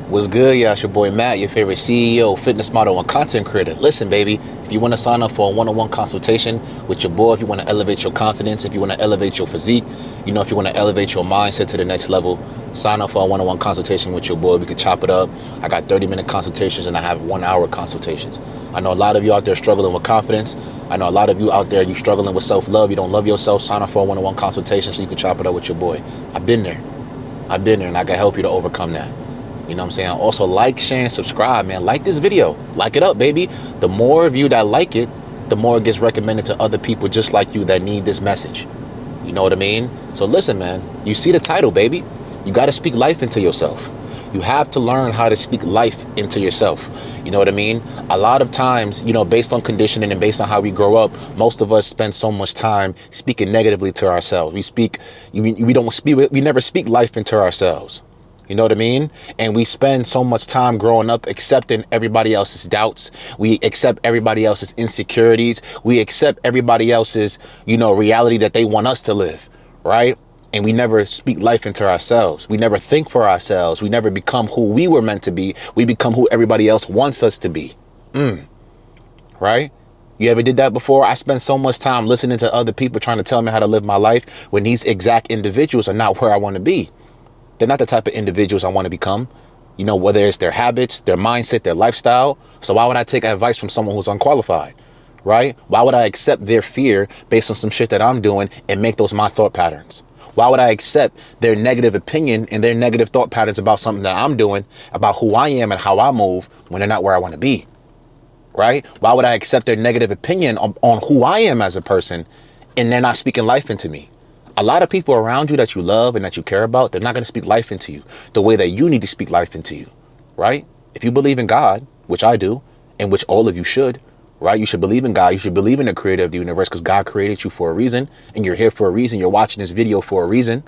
What's good, y'all? It's your boy Matt, your favorite CEO, fitness model, and content creator. Listen, baby, if you want to sign up for a one-on-one consultation with your boy, if you want to elevate your confidence, if you want to elevate your physique, if you want to elevate your mindset to the next level, sign up for a one-on-one consultation with your boy. We can chop it up. I got 30-minute consultations and I have 1-hour consultations. I know a lot of you out there struggling with confidence. I know a lot of you out there, you struggling with self-love. You don't love yourself. Sign up for a one-on-one consultation so you can chop it up with your boy. I've been there, and I can help you to overcome that. You know what I'm saying? Also, like, share, and subscribe, man. Like this video. Like it up, baby. The more of you that like it, the more it gets recommended to other people just like you that need this message. You know what I mean? So listen, man. You see the title, baby. You got to speak life into yourself. You have to learn how to speak life into yourself. You know what I mean? A lot of times, based on conditioning and based on how we grow up, most of us spend so much time speaking negatively to ourselves. We never speak life into ourselves. You know what I mean? And we spend so much time growing up accepting everybody else's doubts. We accept everybody else's insecurities. We accept everybody else's, reality that they want us to live, right? And we never speak life into ourselves. We never think for ourselves. We never become who we were meant to be. We become who everybody else wants us to be. Right? You ever did that before? I spend so much time listening to other people trying to tell me how to live my life when these exact individuals are not where I want to be. They're not the type of individuals I want to become, whether it's their habits, their mindset, their lifestyle. So why would I take advice from someone who's unqualified, right? Why would I accept their fear based on some shit that I'm doing and make those my thought patterns? Why would I accept their negative opinion and their negative thought patterns about something that I'm doing, about who I am and how I move when they're not where I want to be, right? Why would I accept their negative opinion on who I am as a person and they're not speaking life into me? A lot of people around you that you love and that you care about, they're not going to speak life into you the way that you need to speak life into you, right? If you believe in God, which I do, and which all of you should, right? You should believe in God. You should believe in the creator of the universe because God created you for a reason and you're here for a reason. You're watching this video for a reason,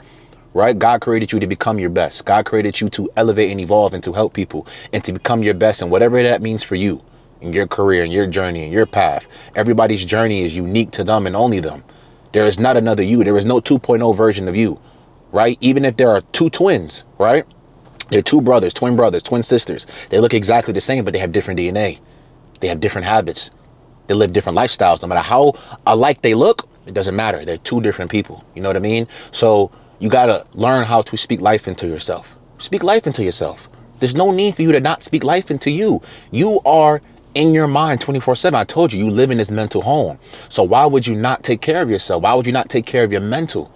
right? God created you to become your best. God created you to elevate and evolve and to help people and to become your best and whatever that means for you in your career and your journey and your path. Everybody's journey is unique to them and only them. There is not another you. There is no 2.0 version of you, right? Even if there are two twins, right? They're two brothers, twin sisters. They look exactly the same, but they have different DNA. They have different habits. They live different lifestyles. No matter how alike they look, it doesn't matter. They're two different people. You know what I mean? So you got to learn how to speak life into yourself. Speak life into yourself. There's no need for you to not speak life into you. You are in your mind 24/7. I told you, you live in this mental home. So why would you not take care of yourself? Why would you not take care of your mental?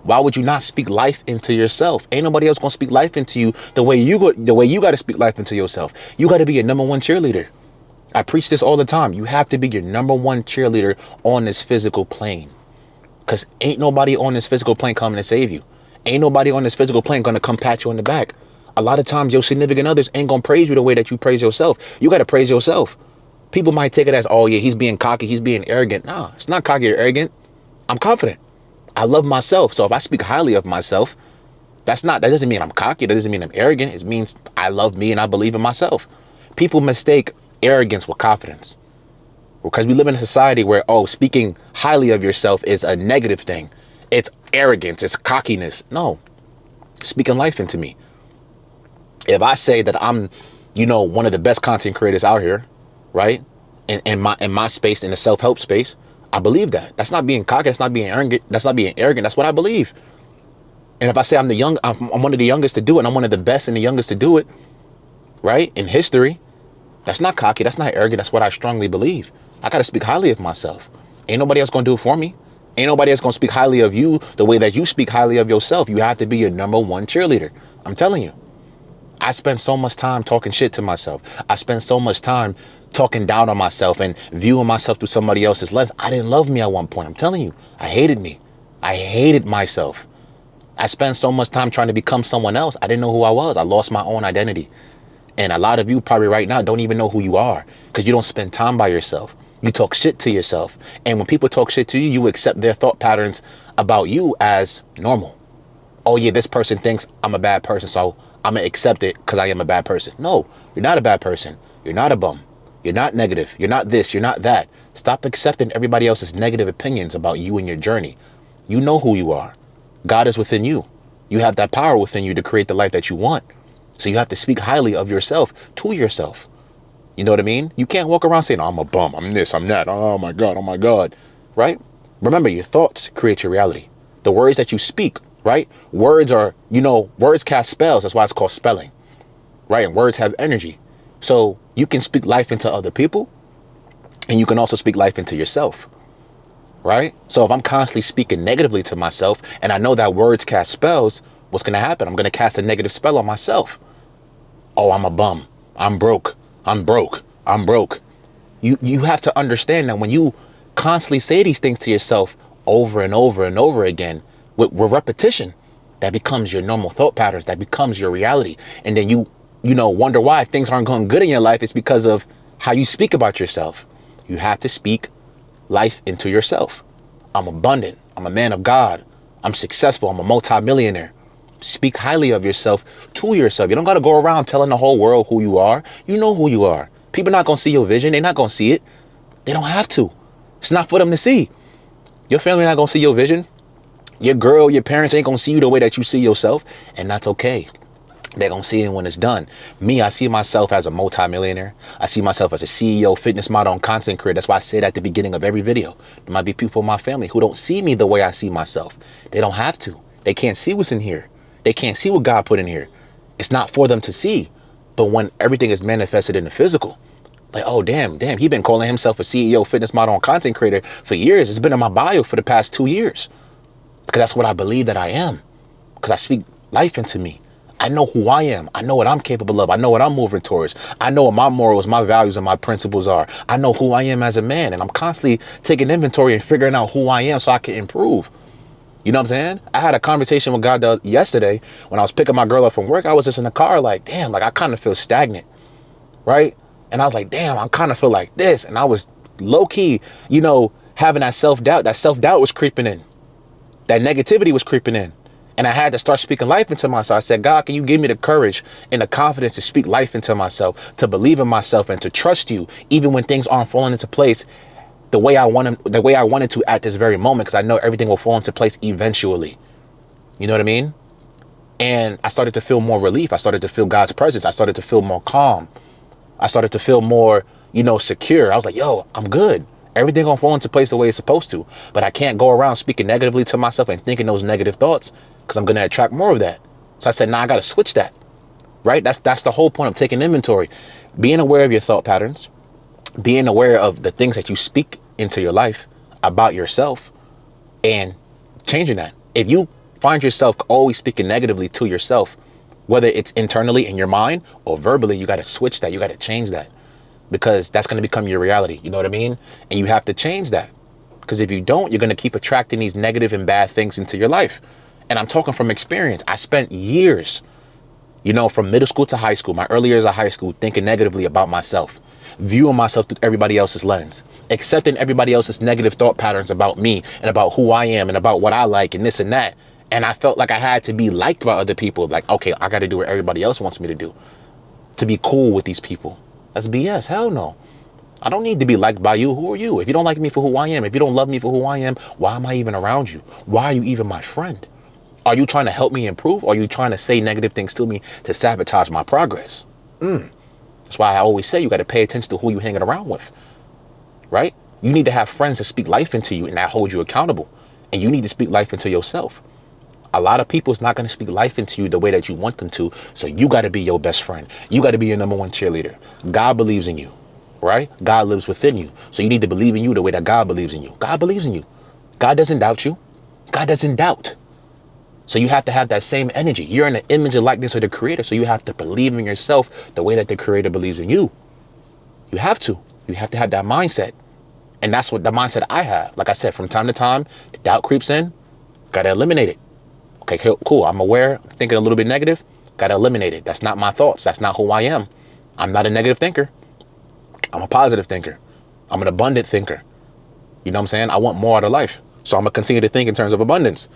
Why would you not speak life into yourself? Ain't nobody else gonna speak life into you the way you got to speak life into yourself. You got to be your number one cheerleader. I preach this all the time. You have to be your number one cheerleader on this physical plane, because ain't nobody on this physical plane coming to save you. Ain't nobody on this physical plane gonna come pat you on the back. A lot of times your significant others ain't gonna praise you the way that you praise yourself. You got to praise yourself. People might take it as, oh yeah, he's being cocky, he's being arrogant. No, it's not cocky or arrogant. I'm confident. I love myself. So if I speak highly of myself, that doesn't mean I'm cocky. That doesn't mean I'm arrogant. It means I love me and I believe in myself. People mistake arrogance with confidence because we live in a society where, speaking highly of yourself is a negative thing. It's arrogance. It's cockiness. No, speaking life into me. If I say that I'm, one of the best content creators out here, right? In my space, in the self-help space, I believe that. That's not being cocky. That's not being arrogant. That's not being arrogant. That's what I believe. And if I say I'm one of the youngest to do it, and I'm one of the best and the youngest to do it, right? In history, that's not cocky. That's not arrogant. That's what I strongly believe. I got to speak highly of myself. Ain't nobody else going to do it for me. Ain't nobody else going to speak highly of you the way that you speak highly of yourself. You have to be your number one cheerleader. I'm telling you. I spend so much time talking shit to myself. I spend so much time talking down on myself and viewing myself through somebody else's lens. I didn't love me at one point. I'm telling you, I hated me. I hated myself. I spent so much time trying to become someone else. I didn't know who I was. I lost my own identity. And a lot of you probably right now don't even know who you are because you don't spend time by yourself. You talk shit to yourself. And when people talk shit to you, you accept their thought patterns about you as normal. Oh yeah, this person thinks I'm a bad person, so I'm going to accept it because I am a bad person. No, you're not a bad person. You're not a bum. You're not negative. You're not this. You're not that. Stop accepting everybody else's negative opinions about you and your journey. You know who you are. God is within you. You have that power within you to create the life that you want. So you have to speak highly of yourself to yourself. You know what I mean? You can't walk around saying, oh, I'm a bum, I'm this, I'm that, oh my God, right? Remember, your thoughts create your reality. The words that you speak, right? Words are, words cast spells. That's why it's called spelling, right? And words have energy. So you can speak life into other people, and you can also speak life into yourself, right? So if I'm constantly speaking negatively to myself, and I know that words cast spells, what's going to happen? I'm going to cast a negative spell on myself. Oh, I'm a bum. I'm broke. I'm broke. I'm broke. You have to understand that when you constantly say these things to yourself over and over and over again with repetition, that becomes your normal thought patterns. That becomes your reality. And then you wonder why things aren't going good in your life. It's because of how you speak about yourself. You have to speak life into yourself. I'm abundant. I'm a man of God. I'm successful. I'm a multimillionaire. Speak highly of yourself to yourself. You don't got to go around telling the whole world who you are. You know who you are. People not going to see your vision. They're not going to see it. They don't have to. It's not for them to see. Your family not going to see your vision. Your girl, your parents ain't going to see you the way that you see yourself. And that's okay. They're going to see it when it's done. Me, I see myself as a multimillionaire. I see myself as a CEO, fitness model, and content creator. That's why I said at the beginning of every video, there might be people in my family who don't see me the way I see myself. They don't have to. They can't see what's in here. They can't see what God put in here. It's not for them to see. But when everything is manifested in the physical, like, oh, damn, he been calling himself a CEO, fitness model, and content creator for years. It's been in my bio for the past 2 years. Because that's what I believe that I am. Because I speak life into me. I know who I am. I know what I'm capable of. I know what I'm moving towards. I know what my morals, my values, and my principles are. I know who I am as a man. And I'm constantly taking inventory and figuring out who I am so I can improve. You know what I'm saying? I had a conversation with God yesterday when I was picking my girl up from work. I was just in the car like, damn, like I kind of feel stagnant, right? And I was like, damn, I kind of feel like this. And I was low key, having that self-doubt. That self-doubt was creeping in. That negativity was creeping in. And I had to start speaking life into myself. I said, God, can you give me the courage and the confidence to speak life into myself, to believe in myself and to trust you, even when things aren't falling into place the way I wanted to at this very moment, because I know everything will fall into place eventually. You know what I mean? And I started to feel more relief. I started to feel God's presence. I started to feel more calm. I started to feel more, secure. I was like, yo, I'm good. Everything gonna fall into place the way it's supposed to. But I can't go around speaking negatively to myself and thinking those negative thoughts, because I'm gonna attract more of that. So I said, nah, I gotta switch that. Right? That's the whole point of taking inventory. Being aware of your thought patterns, being aware of the things that you speak into your life about yourself, and changing that. If you find yourself always speaking negatively to yourself, whether it's internally in your mind or verbally, you got to switch that. You got to change that, because that's going to become your reality. You know what I mean? And you have to change that, because if you don't, you're going to keep attracting these negative and bad things into your life. And I'm talking from experience. I spent years, from middle school to high school, my early years of high school, thinking negatively about myself, viewing myself through everybody else's lens, accepting everybody else's negative thought patterns about me and about who I am and about what I like and this and that. And I felt like I had to be liked by other people. Like, okay, I got to do what everybody else wants me to do to be cool with these people. That's BS. Hell no. I don't need to be liked by you. Who are you? If you don't like me for who I am, if you don't love me for who I am, why am I even around you? Why are you even my friend? Are you trying to help me improve? Or are you trying to say negative things to me to sabotage my progress? That's why I always say you got to pay attention to who you're hanging around with, right? You need to have friends that speak life into you and that hold you accountable. And you need to speak life into yourself. A lot of people is not going to speak life into you the way that you want them to. So you got to be your best friend. You got to be your number one cheerleader. God believes in you, right? God lives within you. So you need to believe in you the way that God believes in you. God believes in you. God doesn't doubt you. God doesn't doubt. So you have to have that same energy. You're in the image and likeness of the creator. So you have to believe in yourself the way that the creator believes in you. You have to. You have to have that mindset. And that's what the mindset I have. Like I said, from time to time, the doubt creeps in. Got to eliminate it. Okay, cool. I'm aware. I'm thinking a little bit negative. Got to eliminate it. That's not my thoughts. That's not who I am. I'm not a negative thinker. I'm a positive thinker. I'm an abundant thinker. You know what I'm saying? I want more out of life. So I'm going to continue to think in terms of abundance.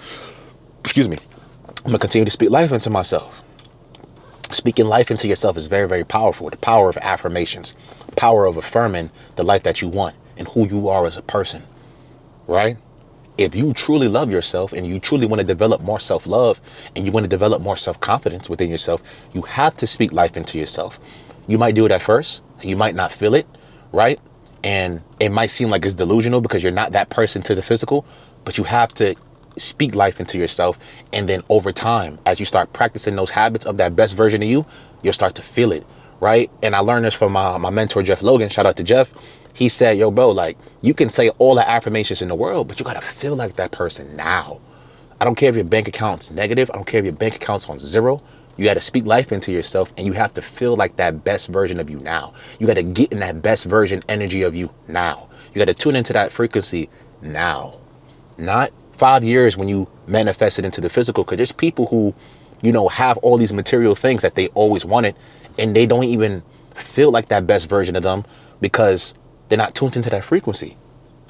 Excuse me. I'm going to continue to speak life into myself. Speaking life into yourself is very, very powerful. The power of affirmations, power of affirming the life that you want and who you are as a person, right? If you truly love yourself and you truly want to develop more self-love and you want to develop more self-confidence within yourself, you have to speak life into yourself. You might do it at first. You might not feel it, right? And it might seem like it's delusional because you're not that person to the physical, but you have to speak life into yourself. And then over time, as you start practicing those habits of that best version of you, you'll start to feel it, right? And I learned this from my mentor, Jeff Logan. Shout out to Jeff. He said, yo, bro, like, you can say all the affirmations in the world, but you got to feel like that person now. I don't care if your bank account's negative. I don't care if your bank account's on zero. You got to speak life into yourself, and you have to feel like that best version of you now. You got to get in that best version energy of you now. You got to tune into that frequency now. Not 5 years when you manifest it into the physical, because there's people who, you know, have all these material things that they always wanted, and they don't even feel like that best version of them because they're not tuned into that frequency.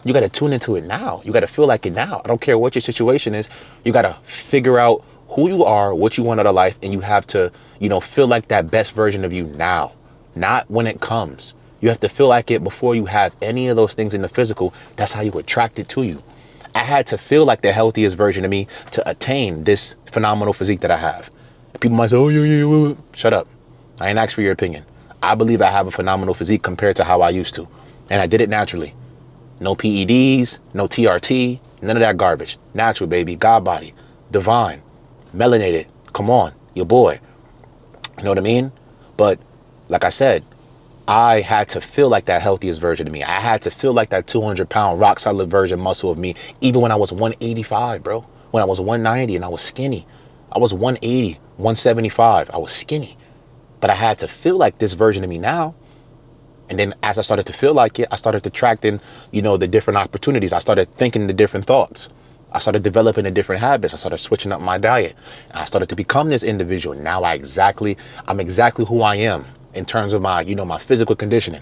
You got to tune into it now. You got to feel like it now. I don't care what your situation is. You got to figure out who you are, what you want out of life, and you have to, you know, feel like that best version of you now, not when it comes. You have to feel like it before you have any of those things in the physical. That's how you attract it to you. I had to feel like the healthiest version of me to attain this phenomenal physique that I have. People might say, oh, yeah. Shut up. I ain't asked for your opinion. I believe I have a phenomenal physique compared to how I used to. And I did it naturally. No PEDs, no TRT, none of that garbage. Natural, baby. God body. Divine. Melanated. Come on. Your boy. You know what I mean? But like I said, I had to feel like that healthiest version of me. I had to feel like that 200-pound rock solid version muscle of me, even when I was 185, bro. When I was 190 and I was skinny. I was 180, 175. I was skinny. But I had to feel like this version of me now. And then as I started to feel like it, I started attracting, you know, the different opportunities. I started thinking the different thoughts. I started developing the different habits. I started switching up my diet. And I started to become this individual. Now I'm exactly who I am in terms of my, you know, my physical conditioning.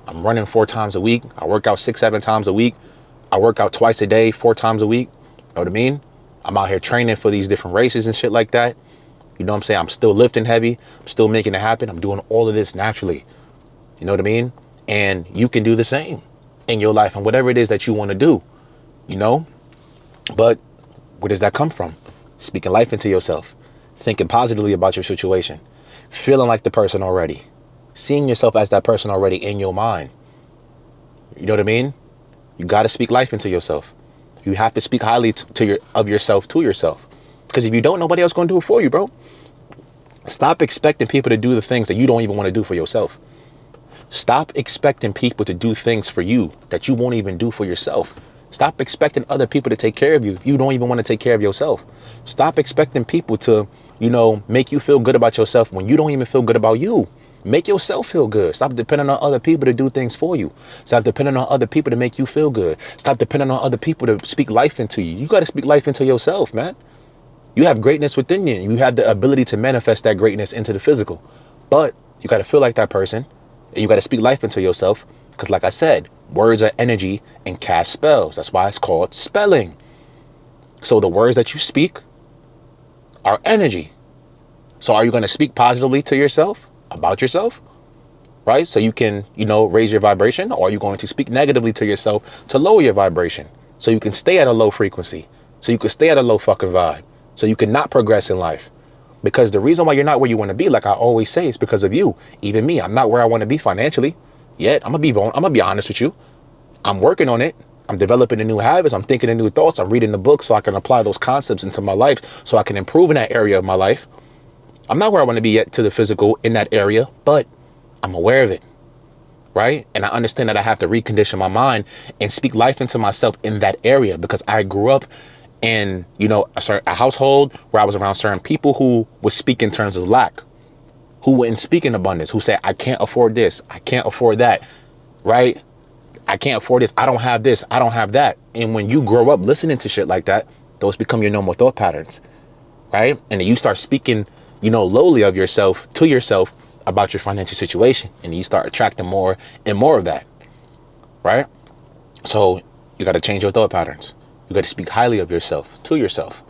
I'm running 4 times a week. I work out 6-7 times a week. I work out twice a day, 4 times a week. You know what I mean? I'm out here training for these different races and shit like that. You know what I'm saying? I'm still lifting heavy. I'm still making it happen. I'm doing all of this naturally. You know what I mean? And you can do the same in your life and whatever it is that you want to do, you know? But where does that come from? Speaking life into yourself, thinking positively about your situation, feeling like the person already, seeing yourself as that person already in your mind. You know what I mean? You got to speak life into yourself. You have to speak highly of yourself to yourself. Because if you don't, nobody else going to do it for you, bro. Stop expecting people to do the things that you don't even want to do for yourself. Stop expecting people to do things for you that you won't even do for yourself. Stop expecting other people to take care of you if you don't even want to take care of yourself. Stop expecting people to, you know, make you feel good about yourself when you don't even feel good about you. Make yourself feel good. Stop depending on other people to do things for you. Stop depending on other people to make you feel good. Stop depending on other people to speak life into you. You got to speak life into yourself, man. You have greatness within you. You have the ability to manifest that greatness into the physical. But you got to feel like that person. And you got to speak life into yourself. Because like I said, words are energy and cast spells. That's why it's called spelling. So the words that you speak are energy. So are you going to speak positively to yourself, about yourself? Right? So you can, you know, raise your vibration. Or are you going to speak negatively to yourself to lower your vibration? So you can stay at a low frequency. So you can stay at a low fucking vibe. So you can not progress in life. Because the reason why you're not where you want to be, like I always say, is because of you. Even me, I'm not where I want to be financially yet. I'm gonna be honest with you. I'm working on it. I'm developing the new habits. I'm thinking of new thoughts. I'm reading the book so I can apply those concepts into my life so I can improve in that area of my life. I'm not where I want to be yet to the physical in that area, but I'm aware of it, right? And I understand that I have to recondition my mind and speak life into myself in that area because I grew up in, you know, a household where I was around certain people who would speak in terms of lack, who wouldn't speak in abundance, who say, I can't afford this, I can't afford that, right? I can't afford this, I don't have this, I don't have that. And when you grow up listening to shit like that, those become your normal thought patterns, right? And then you start speaking, you know, lowly of yourself to yourself about your financial situation. And you start attracting more and more of that, right? So you got to change your thought patterns. You got to speak highly of yourself to yourself.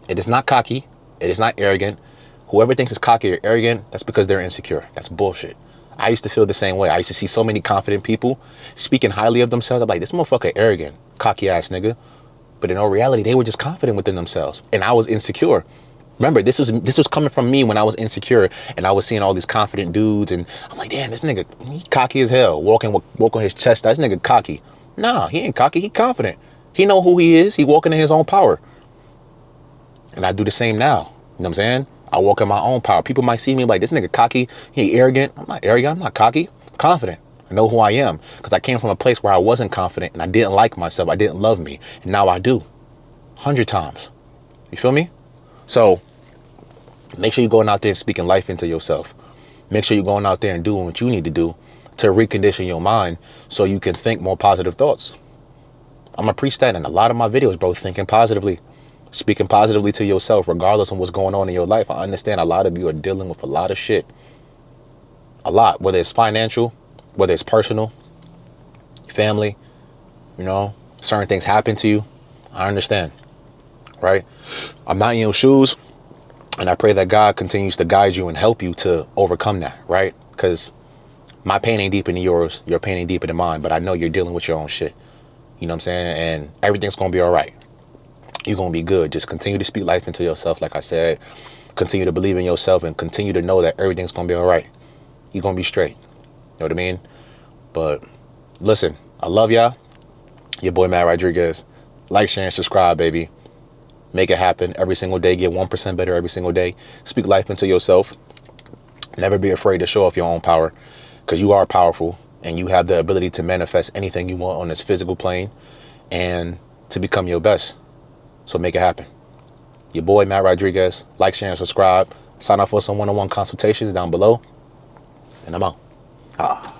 It is not cocky. It is not arrogant. Whoever thinks it's cocky or arrogant, that's because they're insecure. That's bullshit. I used to feel the same way. I used to see so many confident people speaking highly of themselves. I'm like, this motherfucker arrogant, cocky ass nigga. But in all reality, they were just confident within themselves. And I was insecure. Remember, this was coming from me when I was insecure and I was seeing all these confident dudes. And I'm like, damn, this nigga, he cocky as hell. Walking his chest out. This nigga cocky. Nah, he ain't cocky. He confident. He know who he is. He walking in his own power. And I do the same now. You know what I'm saying? I walk in my own power. People might see me like, this nigga cocky. He arrogant. I'm not arrogant. I'm not cocky. I'm confident. I know who I am because I came from a place where I wasn't confident and I didn't like myself. I didn't love me. And now I do. 100 times. You feel me? So make sure you're going out there and speaking life into yourself. Make sure you're going out there and doing what you need to do to recondition your mind so you can think more positive thoughts. I'm going to preach that in a lot of my videos, bro. Thinking positively. Speaking positively to yourself, regardless of what's going on in your life. I understand a lot of you are dealing with a lot of shit. A lot, whether it's financial, whether it's personal, family, you know, certain things happen to you. I understand, right? I'm not in your shoes, and I pray that God continues to guide you and help you to overcome that, right? Because my pain ain't deeper than yours, your pain ain't deeper than mine, but I know you're dealing with your own shit. You know what I'm saying? And everything's going to be all right. You're going to be good. Just continue to speak life into yourself, like I said. Continue to believe in yourself and continue to know that everything's going to be all right. You're going to be straight. You know what I mean? But listen, I love y'all. Your boy, Matt Rodriguez. Like, share, and subscribe, baby. Make it happen every single day. Get 1% better every single day. Speak life into yourself. Never be afraid to show off your own power because you are powerful and you have the ability to manifest anything you want on this physical plane and to become your best. So make it happen. Your boy, Matt Rodriguez. Like, share, and subscribe. Sign up for some one-on-one consultations down below. And I'm out.